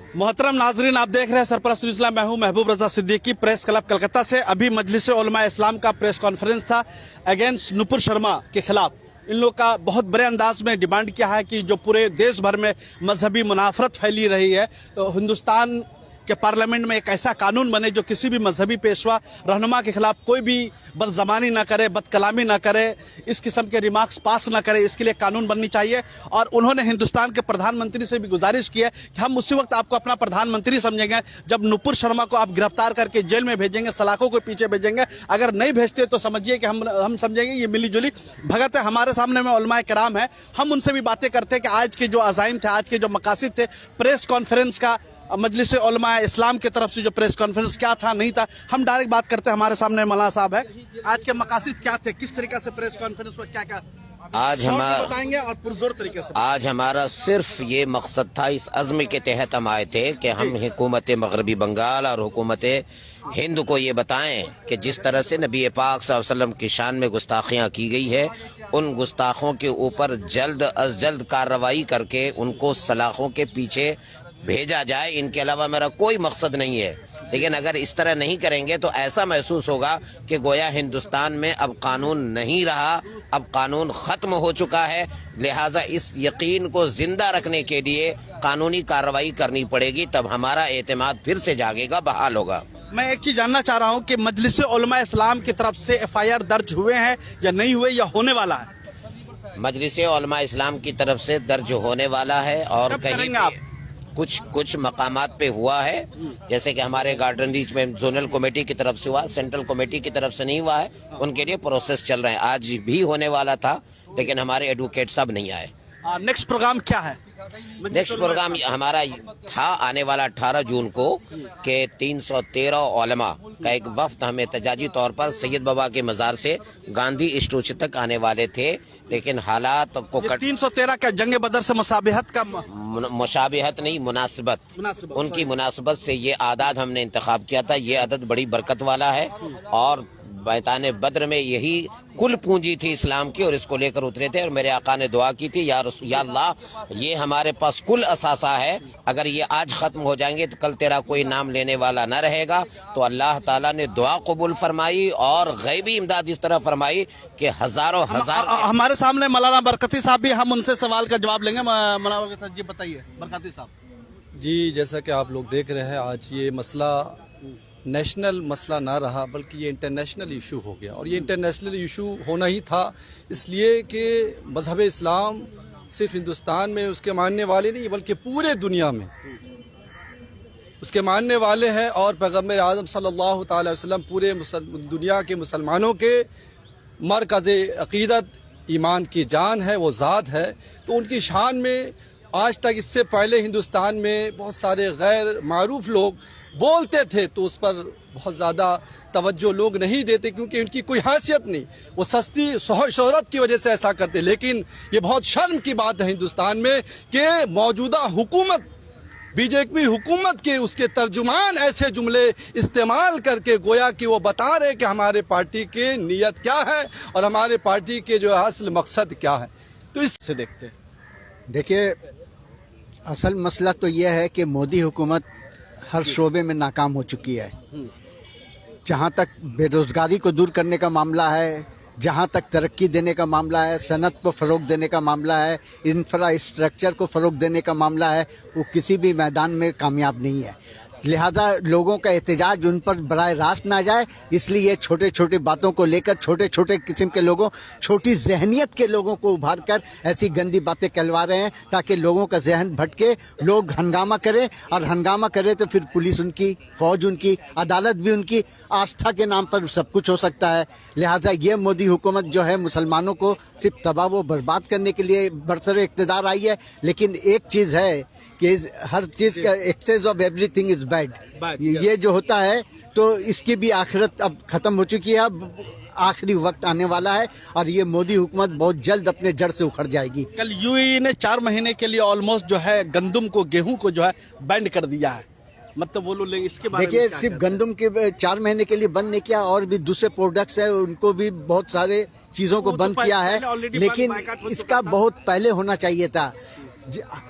मोहतरम नाजरीन, आप देख रहे हैं सरपरस्त न्यूज़। मैं हूं महबूब रजा सिद्दीकी, प्रेस क्लब कलकत्ता से। अभी मजलिस उलमा इस्लाम का प्रेस कॉन्फ्रेंस था अगेंस्ट नुपुर शर्मा के खिलाफ। इन लोग का बहुत बड़े अंदाज में डिमांड किया है कि जो पूरे देश भर में मजहबी मुनाफरत फैली रही है, तो हिंदुस्तान के पार्लियामेंट में एक ऐसा कानून बने जो किसी भी मजहबी पेशवा रहनुमा के खिलाफ कोई भी बदजबानी ना करे, बदकलामी ना करे, इस किस्म के रिमार्क्स पास ना करे। इसके लिए कानून बननी चाहिए। और उन्होंने हिंदुस्तान के प्रधानमंत्री से भी गुजारिश की है कि हम उसी वक्त आपको अपना प्रधानमंत्री समझेंगे जब नुपुर शर्मा को आप गिरफ्तार करके जेल में भेजेंगे, सलाखों के पीछे भेजेंगे। अगर नहीं भेजते तो समझिए कि हम समझेंगे ये मिली जुली भगत है। हमारे सामने में उलमाए किराम है, हम उनसे भी बातें करते हैं कि आज के जो अज़ाइम थे, आज के जो मकासद थे प्रेस कॉन्फ्रेंस का, मजलिस उलमा इस्लाम की तरफ से जो प्रेस कॉन्फ्रेंस क्या था नहीं था। हम डायरेक्ट बात करते हैं। हमारे सामने मौलाना साहब है, आज के मकासद क्या थे, किस तरीके से प्रेस कॉन्फ्रेंस में क्या क्या आज हमारा बताएंगे और पुरजोर तरीके से। आज हमारा सिर्फ ये मकसद था, इस अज़्म के तहत हम आए थे कि हम हुकूमत मगरबी बंगाल और हुकूमत हिंद को ये बताएं कि जिस तरह से नबी पाक सल्लल्लाहु अलैहि वसल्लम की शान में गुस्ताखियाँ की गई है, उन गुस्ताखों के ऊपर जल्द अज जल्द कार्रवाई करके उनको सलाखों के पीछे भेजा जाए। इनके अलावा मेरा कोई मकसद नहीं है। लेकिन अगर इस तरह नहीं करेंगे तो ऐसा महसूस होगा कि गोया हिंदुस्तान में अब कानून नहीं रहा, अब कानून ख़त्म हो चुका है। लिहाजा इस यकीन को ज़िंदा रखने के लिए कानूनी कार्रवाई करनी पड़ेगी, तब हमारा एतमाद फिर से जागेगा, बहाल होगा। मैं एक चीज जानना चाह रहा हूँ कि मजलिस उलमा इस्लाम की तरफ से FIR दर्ज हुए हैं या नहीं हुए या होने वाला है? मजलिस उलमा इस्लाम की तरफ से दर्ज होने वाला है और कहीं पे कुछ मकामात पे हुआ है, जैसे कि हमारे गार्डन रीच में जोनल कमेटी की तरफ से हुआ, सेंट्रल कमेटी की तरफ से नहीं हुआ है। उनके लिए प्रोसेस चल रहे हैं। आज भी होने वाला था लेकिन हमारे एडवोकेट साहब नहीं आए। नेक्स्ट प्रोग्राम क्या है? नेक्स्ट प्रोग्राम हमारा था आने वाला 18 जून को के 313 उलमा का एक वफ्द हमें एहतजाजी तौर पर सैयद बाबा के मज़ार से गांधी स्टैचू तक आने वाले थे, लेकिन हालात को 313 का जंग बदर से मुसाबिहत का मुशाबिहत नहीं, मुनासिबत, उनकी मुनासिबत से ये आदाद हमने इंतखाब किया था। ये अदद बड़ी बरकत वाला है और मैदान बद्र में यही कुल पूंजी थी इस्लाम की और इसको लेकर उतरे थे। और मेरे आका ने दुआ की थी, या अल्लाह, ये हमारे पास कुल असासा है, अगर ये आज ख़त्म हो जाएंगे तो कल तेरा कोई नाम लेने वाला न रहेगा। तो अल्लाह ताला ने दुआ कबूल फरमाई और गैबी इमदाद इस तरह फरमाई कि हज़ारों हजार। हमारे सामने मौलाना बरकती साहब भी, हम उनसे सवाल का जवाब लेंगे। मौलाना बरकती साहब जी बताइए। बरकती साहब जी, जैसा कि आप लोग देख रहे हैं, आज ये मसला नेशनल मसला ना रहा बल्कि ये इंटरनेशनल इशू हो गया। और ये इंटरनेशनल इशू होना ही था इसलिए कि मज़हब इस्लाम सिर्फ हिंदुस्तान में उसके मानने वाले नहीं बल्कि पूरे दुनिया में उसके मानने वाले हैं। और पैगम्बर आज़म सल्लल्लाहु अलैहि वसल्लम पूरे दुनिया के मुसलमानों के मरकज़ अक़ीदत, ईमान की जान है, वो ज़ात है। तो उनकी शान में आज तक, इससे पहले हिंदुस्तान में बहुत सारे गैर मारूफ लोग बोलते थे तो उस पर बहुत ज़्यादा तवज्जो लोग नहीं देते क्योंकि उनकी कोई हैसियत नहीं, वो सस्ती शोहरत की वजह से ऐसा करते। लेकिन ये बहुत शर्म की बात है हिंदुस्तान में कि मौजूदा हुकूमत, बीजेपी हुकूमत के उसके तर्जुमान ऐसे जुमले इस्तेमाल करके गोया कि वो बता रहे कि हमारे पार्टी के नीयत क्या है और हमारे पार्टी के जो असल मकसद क्या है। तो इससे देखते हैं। देखिए, असल मसला तो यह है कि मोदी हुकूमत हर शोबे में नाकाम हो चुकी है। जहाँ तक बेरोज़गारी को दूर करने का मामला है, जहाँ तक तरक्की देने का मामला है, सनत को फ़रोग़ देने का मामला है, इंफ्रास्ट्रक्चर को फ़रोग़ देने का मामला है, वो किसी भी मैदान में कामयाब नहीं है। लिहाजा लोगों का एहतजाज उन पर बराह रास्त ना जाए, इसलिए छोटे छोटे बातों को लेकर छोटे छोटे किस्म के लोगों, छोटी जहनियत के लोगों को उभार कर ऐसी गंदी बातें कहलवा रहे हैं ताकि लोगों का जहन भटके, लोग हंगामा करें। और हंगामा करें तो फिर पुलिस उनकी, फौज उनकी, अदालत भी उनकी, आस्था के नाम पर सब कुछ हो सकता है। लिहाजा ये मोदी हुकूमत जो है मुसलमानों को सिर्फ तबाह व बर्बाद करने के लिए बरसरे इक़्तिदार आई है। लेकिन एक चीज़ है कि हर चीज़ का excess of everything is bad. ये जो होता है तो इसकी भी आखिरत अब ख़त्म हो चुकी है। अब आखिरी वक्त आने वाला है और ये मोदी हुकूमत बहुत जल्द अपने जड़ से उखड़ जाएगी। कल UAE ने 4 महीने के लिए ऑलमोस्ट जो है गंदम को, गेहूं को जो है बैंड कर दिया है। मतलब वो लोग इसके बारे में देखिए, सिर्फ गंदम के 4 महीने के लिए बंद नहीं किया, और भी दूसरे प्रोडक्ट्स है उनको भी बहुत सारे चीज़ों को बंद किया है। लेकिन इसका बहुत पहले होना चाहिए था।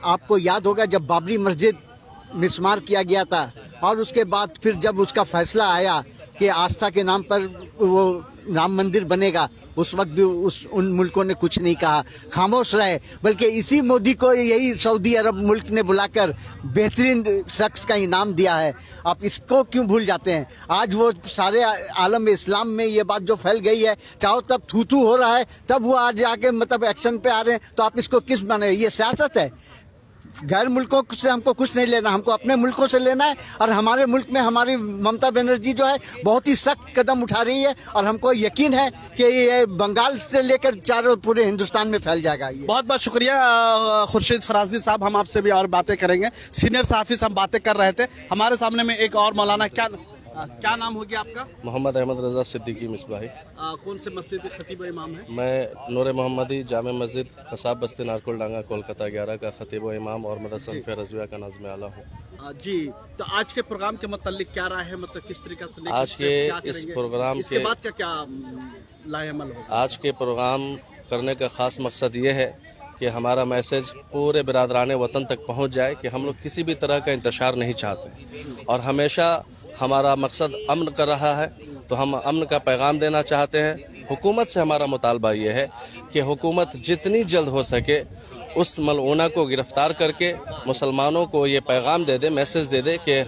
आपको याद होगा जब बाबरी मस्जिद मिसमार किया गया था और उसके बाद फिर जब उसका फैसला आया कि आस्था के नाम पर वो राम मंदिर बनेगा, उस वक्त भी उन मुल्कों ने कुछ नहीं कहा, खामोश रहे। बल्कि इसी मोदी को यही सऊदी अरब मुल्क ने बुलाकर बेहतरीन शख्स का इनाम दिया है। आप इसको क्यों भूल जाते हैं? आज वो सारे आलम इस्लाम में ये बात जो फैल गई है, चाहो तब थू थू हो रहा है, तब वो आज जाके मतलब एक्शन पे आ रहे हैं, तो आप इसको किस माने? ये सियासत है। गैर मुल्कों से हमको कुछ नहीं लेना, हमको अपने मुल्कों से लेना है। और हमारे मुल्क में हमारी ममता बनर्जी जो है बहुत ही सख्त कदम उठा रही है और हमको यकीन है कि ये बंगाल से लेकर चारों पूरे हिंदुस्तान में फैल जाएगा। ये बहुत बहुत शुक्रिया खुर्शीद फराजी साहब, हम आपसे भी और बातें करेंगे। सीनियर सहाफी से हम बातें कर रहे थे, हमारे सामने में एक और मौलाना, क्या नाम हो गया आपका? मोहम्मद अहमद रजा सिद्दीकी मिसबाही। कौन से मस्जिद के खतीब इमाम है? मैं नूर मोहम्मदी जामे मस्जिद कसाब बस्ती नारकुल डांगा कोलकाता 11 का खतीब व इमाम और मदरसा रजविया का नाज़िम आला हूँ। जी, तो आज के प्रोग्राम के मतलब क्या राय है, मतलब किस तरीके से आज के इस प्रोग्राम के बाद का क्या लाएअमल होगा? आज के प्रोग्राम करने का ख़ास मकसद ये है कि हमारा मैसेज पूरे बिरादरान वतन तक पहुँच जाए कि हम लोग किसी भी तरह का इंतशार नहीं चाहते और हमेशा हमारा मकसद अमन का रहा है, तो हम अमन का पैगाम देना चाहते हैं। हुकूमत से हमारा मुतालबा ये है कि हुकूमत जितनी जल्द हो सके उस मलऊना को गिरफ्तार करके मुसलमानों को ये पैगाम दे दे, मैसेज दे दे कि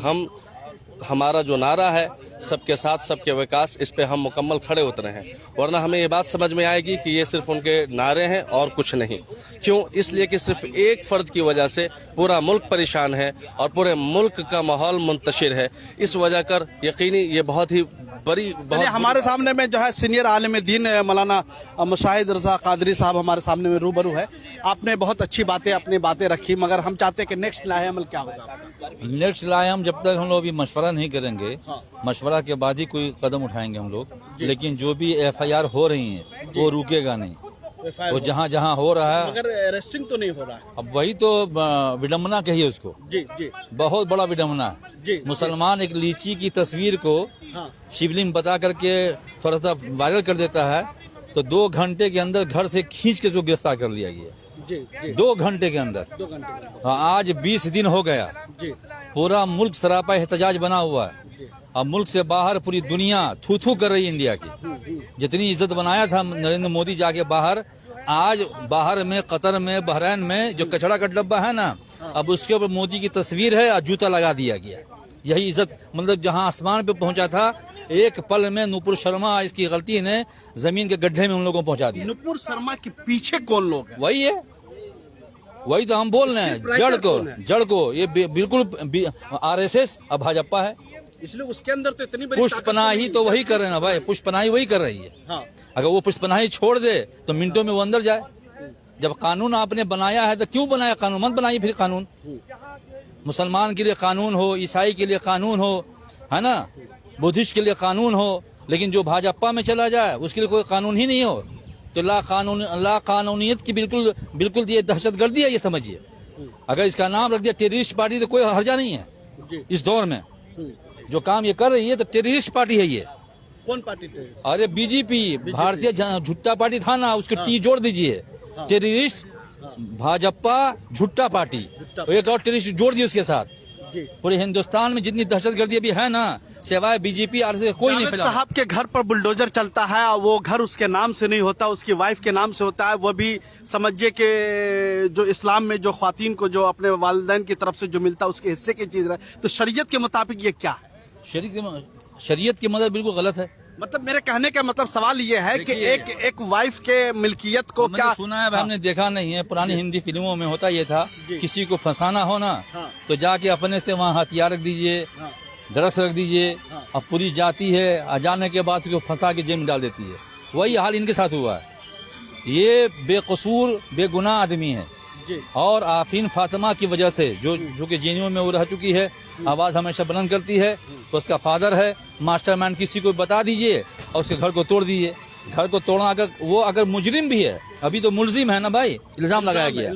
हमारा जो नारा है सबके साथ सबके विकास, इस पे हम मुकम्मल खड़े उतरे हैं। वरना हमें ये बात समझ में आएगी कि ये सिर्फ उनके नारे हैं और कुछ नहीं। क्यों? इसलिए कि सिर्फ एक फ़र्द की वजह से पूरा मुल्क परेशान है और पूरे मुल्क का माहौल मुंतशिर है। इस वजह कर यकीनी ये बहुत ही हमारे सामने में जो है सीनियर आलिम दीन मौलाना मुशाहिद रजा कादरी साहब हमारे सामने में रूबरू है। आपने बहुत अच्छी अपनी बातें रखी, मगर हम चाहते हैं कि नेक्स्ट लाएअमल क्या होगा? नेक्स्ट लाएअमल जब तक हम लोग अभी मशवरा नहीं करेंगे, मशवरा के बाद ही कोई कदम उठाएंगे हम लोग। लेकिन जो भी FIR हो रही है वो रुकेगा नहीं, वो जहाँ जहाँ हो रहा है। मगर अरेस्टिंग तो नहीं हो रहा है। अब वही तो विडम्बना कहिए उसको। जी जी, बहुत बड़ा विडम्बना है जी। मुसलमान एक लीची की तस्वीर को शिवलिंग बता करके थोड़ा सा वायरल कर देता है, तो 2 घंटे के अंदर घर से खींच के जो गिरफ्तार कर लिया गया। जी, जी। 2 घंटे के अंदर। 2 घंटे। हाँ, आज 20 दिन हो गया। जी। पूरा मुल्क सरापा एहतजाज बना हुआ है। अब मुल्क से बाहर पूरी दुनिया थू थू कर रही है इंडिया की। जितनी इज्जत बनाया था नरेंद्र मोदी जाके बाहर, आज बाहर में कतर में बहरैन में जो कचड़ा का डब्बा है ना, अब उसके ऊपर मोदी की तस्वीर है और जूता लगा दिया गया। यही इज्जत, मतलब जहां आसमान पे पहुंचा था, एक पल में नुपुर शर्मा इसकी गलती ने जमीन के गड्ढे में उन लोगों को पहुंचा दिया। नुपुर शर्मा के पीछे कौन लोग हैं? वही है, वही तो हम बोल रहे हैं। जड़ को ये बिल्कुल RSS और भाजपा है, इसलिए उसके अंदर तो इतनी बड़ी पुष्पनाही तो वही कर रहे हैं ना भाई, पुष्पनाही वही कर रही है। हाँ। अगर वो पुष्पनाही छोड़ दे तो मिनटों में वो अंदर जाए। जब कानून आपने बनाया है तो क्यों बनाया कानून? मत बनाइए फिर कानून। मुसलमान के लिए कानून हो, ईसाई के लिए कानून हो, है ना, बुद्धिस्ट के लिए कानून हो, लेकिन जो भाजपा में चला जाए उसके लिए कोई कानून ही नहीं हो, तो ला कानूनियत की बिल्कुल ये दहशतगर्दी है, ये समझिए। अगर इसका नाम रख दिया टेररिस्ट पार्टी तो कोई हर्जा नहीं है। इस दौर में जो काम ये कर रही है तो टेररिस्ट पार्टी है ये। कौन पार्टी टेररिस्ट? अरे बीजेपी, भारतीय झुट्टा पार्टी था ना, उसके टी जोड़ दीजिए। टेररिस्ट भाजपा झुट्टा पार्टी, एक और टेररिस्ट जोड़ दिए उसके साथ। पूरे हिंदुस्तान में जितनी दहशतगर्दी अभी है ना, सिवाय बीजेपी और से कोई नहीं फैला। साहब के घर पर बुलडोजर चलता है और वो घर उसके नाम से नहीं होता, उसकी वाइफ के नाम से होता है। वो भी समझिए कि जो इस्लाम में जो ख्वातीन को जो अपने वालिदैन की तरफ से जो मिलता है उसके हिस्से की चीज है, तो शरीयत के मुताबिक ये क्या है? शरीयत की मदद बिल्कुल गलत है। मतलब मेरे कहने का मतलब सवाल ये है कि एक वाइफ के मिल्कियत को क्या सुना है, हमने देखा नहीं है। पुरानी हिंदी फिल्मों में होता ये था, किसी को फंसाना हो ना तो जाके अपने से वहाँ हथियार रख दीजिए, ड्रग्स रख दीजिए, अब पुलिस जाती है, आ जाने के बाद उसको फंसा के जेल में डाल देती है। वही हाल इनके साथ हुआ है। ये बेकसूर बेगुनाह आदमी है और आफरीन फातिमा की वजह से जो कि जेएनयू में वो रह चुकी है, आवाज हमेशा बुलंद करती है, तो उसका फादर है मास्टरमाइंड। किसी को बता दीजिए और उसके घर को तोड़ दीजिए। घर को तोड़ना, अगर मुजरिम भी है, अभी तो मुलजिम है ना भाई, इल्जाम लगाया गया,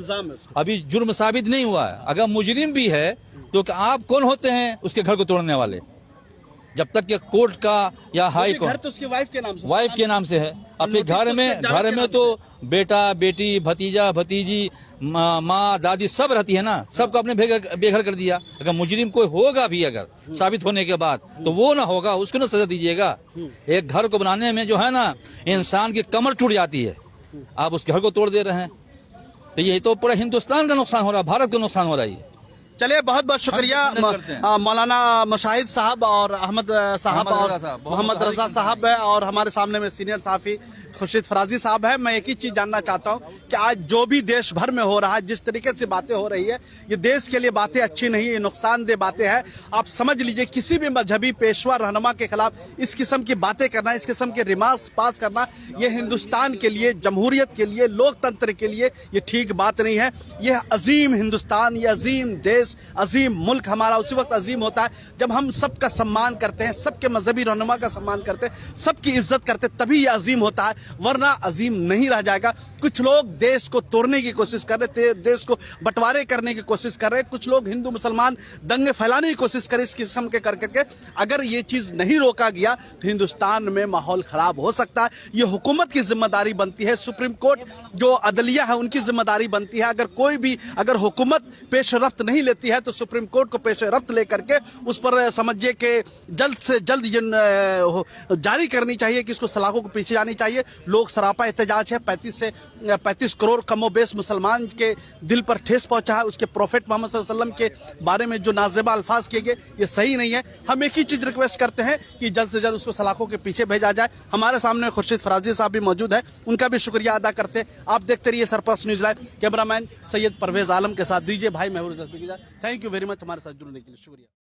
अभी जुर्म साबित नहीं हुआ है। अगर मुजरिम भी है तो आप कौन होते हैं उसके घर को तोड़ने वाले? जब तक कि कोर्ट का या हाई घर कोर्ट तो उसकी वाइफ के नाम से, वाइफ के नाम से है, अपने नोटिस घर तो में उसके जावेद के नाम तो बेटा बेटी भतीजा भतीजी माँ दादी सब रहती है ना, सबको अपने बेघर कर दिया। अगर मुजरिम कोई होगा भी अगर साबित होने के बाद तो वो ना होगा, उसको ना सजा दीजिएगा। एक घर को बनाने में जो है ना इंसान की कमर टूट जाती है, आप उस घर को तोड़ दे रहे हैं। तो ये तो पूरा हिंदुस्तान का नुकसान हो रहा है, भारत का नुकसान हो रहा है ये। चलिए बहुत बहुत शुक्रिया हम करते हैं। मौलाना मुशाहिद साहब और अहमद साहब मोहम्मद और रजा साहब, मोहम्मद रजा साहब है, और हमारे सामने में सीनियर साफी खुर्शीद फराजी साहब है। मैं एक ही चीज जानना चाहता हूं कि आज जो भी देश भर में हो रहा है, जिस तरीके से बातें हो रही है, ये देश के लिए बातें अच्छी नहीं, ये नुकसानदेह बातें हैं। आप समझ लीजिए किसी भी मजहबी पेशवा रहनुमा के खिलाफ इस किस्म की बातें करना, इस किस्म के रिमार्क्स पास करना, ये हिंदुस्तान के लिए, जमहूरियत के लिए, लोकतंत्र के लिए ये ठीक बात नहीं है। ये अजीम हिंदुस्तान, ये अजीम देश, अजीम मुल्क हमारा उसी वक्त अजीम होता है जब हम सबका सम्मान करते हैं, सबके मजहबी रहनुमा का सम्मान करते हैं, सबकी इज्जत करते हैं, तभी ये अजीम होता है, वरना अजीम नहीं रह जाएगा। कुछ लोग देश को तोड़ने की कोशिश कर रहे थे, देश को बंटवारे करने की कोशिश कर रहे हैं, कुछ लोग हिंदू मुसलमान दंगे फैलाने की कोशिश कर इस किस्म के करके। अगर ये चीज नहीं रोका गया तो हिंदुस्तान में माहौल खराब हो सकता है। ये हुकूमत की जिम्मेदारी बनती है, सुप्रीम कोर्ट जो अदलिया है उनकी जिम्मेदारी बनती है। अगर कोई भी अगर हुकूमत पेश रफ्त नहीं लेती है तो सुप्रीम कोर्ट को पेश रफ्त लेकर के उस पर समझिए कि जल्द से जल्द जारी करनी चाहिए कि इसको सलाखों को पीछे जानी चाहिए। लोग सरापा एहतजाज है, 35 करोड़ कमोबेश मुसलमान के दिल पर ठेस पहुंचा है। उसके प्रोफेट मोहम्मद सल्लल्लाहु अलैहि वसल्लम के बारे में जो नाज़ेबा अल्फाज किए गए, ये सही नहीं है। हम एक ही चीज रिक्वेस्ट करते हैं कि जल्द से जल्द उसको सलाखों के पीछे भेजा जाए। हमारे सामने खुर्शीद फराजी साहब भी मौजूद है, उनका भी शुक्रिया अदा करते हैं। आप देखते रहिए Sarparast news live. Cameraman Syed Parvez Alam के साथ दीजिए भाई Mehboob Raza. Thank you very much हमारे साथ जुड़ने के लिए, शुक्रिया।